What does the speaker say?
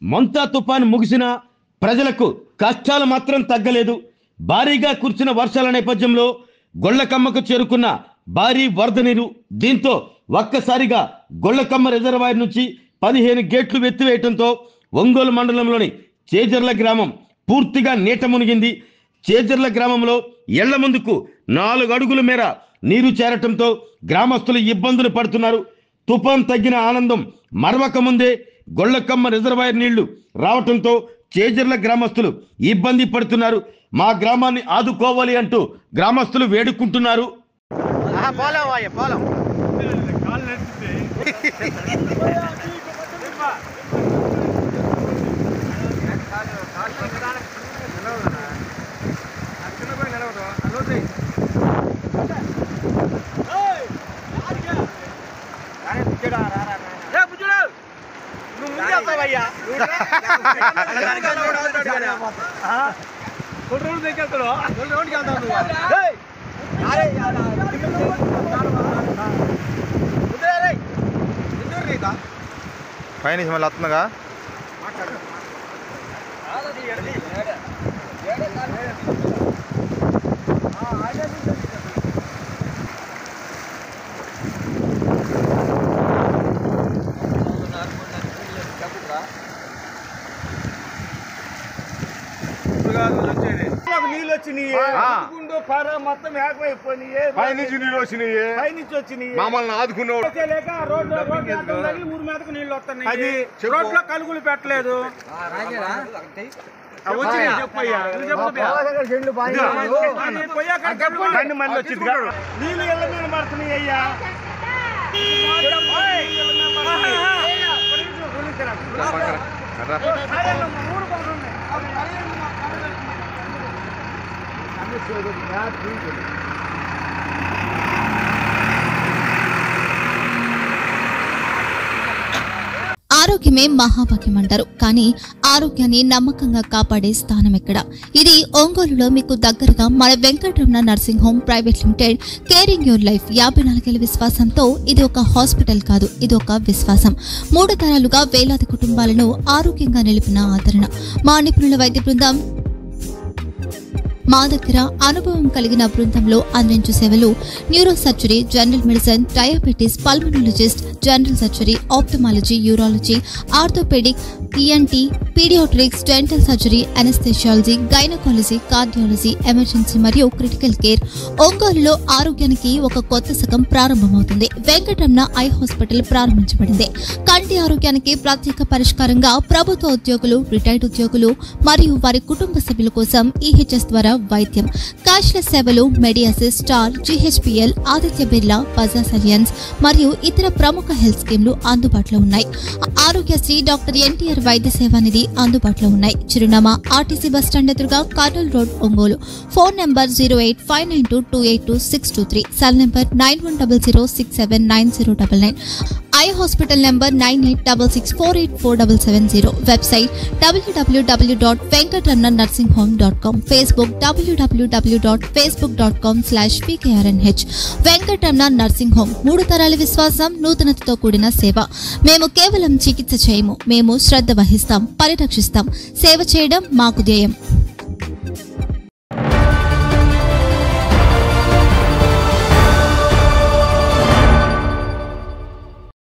మొంతా తుఫాను ముగిసినా ప్రజలకు కష్టాలు మాత్రం తగ్గలేదు. భారీగా కురిసిన వర్షాల నేపథ్యంలో గొల్లకమ్మకు చేరుకున్న భారీ వరద నీరు. దీంతో ఒక్కసారిగా గొల్లకమ్మ రిజర్వాయర్ నుంచి 15 గేట్లు ఎత్తివేయడంతో ఒంగోలు మండలంలోని చేజర్ల గ్రామం పూర్తిగా నీట మునిగింది. చేజర్ల గ్రామంలో ఇళ్ల ముందుకు 4 అడుగుల మేర నీరు చేరటంతో గ్రామస్తులు ఇబ్బందులు పడుతున్నారు. తుఫాన్ తగ్గిన ఆనందం మరవక ముందే గొల్లకమ్మ రిజర్వాయర్ నీళ్లు రావటంతో చేజర్ల గ్రామస్తులు ఇబ్బంది పడుతున్నారు. మా గ్రామాన్ని ఆదుకోవాలి అంటూ గ్రామస్తులు వేడుకుంటున్నారు. పైన మళ్ళీ వస్తుందిగా నీళ్ళు వచ్చినాయి మొత్తం పైనుంచి నీళ్ళు వచ్చినాయి మమ్మల్ని ఆదుకున్నాడు. ఊరి మీదకు నీళ్ళు వస్తున్నాయి. అది రోడ్లో కలుగులు పెట్టలేదు. మళ్ళీ వచ్చింది నీళ్ళు ఇళ్ళ మీద పడుతున్నాయి అయ్యా. ఆరోగ్యమే మహాభాగ్యం అంటారు. కానీ ఆరోగ్యాన్ని నమ్మకంగా కాపాడే స్థానం ఎక్కడ? ఇది ఒంగోలులో మీకు దగ్గరగా మన Venkataramana nursing home private limited. Caring your life 54 ఏళ్ల విశ్వాసంతో ఇది ఒక హాస్పిటల్ కాదు, ఇది ఒక విశ్వాసం. 3 తరాలుగా వేలాది కుటుంబాలను ఆరోగ్యంగా నిలిపిన ఆదరణ. మా నిపుణుల వైద్య బృందం మా దగ్గర అనుభవం కలిగిన బృందంలో అందించే సేవలు neuro surgery, general medicine, diabetes, pulmonologist, general surgery, ophthalmology, urology, orthopaedic, ENT, paediatrics, dental surgery, anaesthesiology, gynaecology, cardiology, emergency మరియు క్రిటికల్ కేర్. ఒంగోలులో ఆరోగ్యానికి ఒక కొత్త శకం ప్రారంభమవుతుంది. వెంకటరమణ ఐ హాస్పిటల్ ప్రారంభించబడింది. కంటి ఆరోగ్యానికి ప్రత్యేక పరిష్కారంగా ప్రభుత్వ ఉద్యోగులు, రిటైర్డ్ ఉద్యోగులు మరియు వారి కుటుంబ సభ్యుల కోసం ఈహెచ్ఎస్ ద్వారా వైద్యం. క్యాష్లెస్ సేవలు Medi Assist, Star, GHPL, Aditya Birla, Bajaj Allianz మరియు ఇతర ప్రముఖ హెల్త్ స్కీమ్లు అందుబాటులో ఉన్నాయి. ఆరోగ్యశ్రీ, డాక్టర్ ఎన్టీఆర్ వైద్య సేవా నిధి అందుబాటులో ఉన్నాయి. చిరునామా ఆర్టీసీ బస్టాండ్ ఎదురుగా, Kurnool road, Ongole. Phone number 08592282623, cell number 9100679099. Eye hospital number 9866484770. Website www.venkatramanarsinghome.com. Facebook www.facebook.com/pkrnh. Venkataramana nursing home 3 తరాల విశ్వాసం, నూతనతతో కూడిన సేవ. మేము కేవలం చికిత్స చేయము, మేము శ్రద్ధ వహిస్తాం, పరిరక్షిస్తాం. సేవ చేయడం మాకు ధ్యేయం.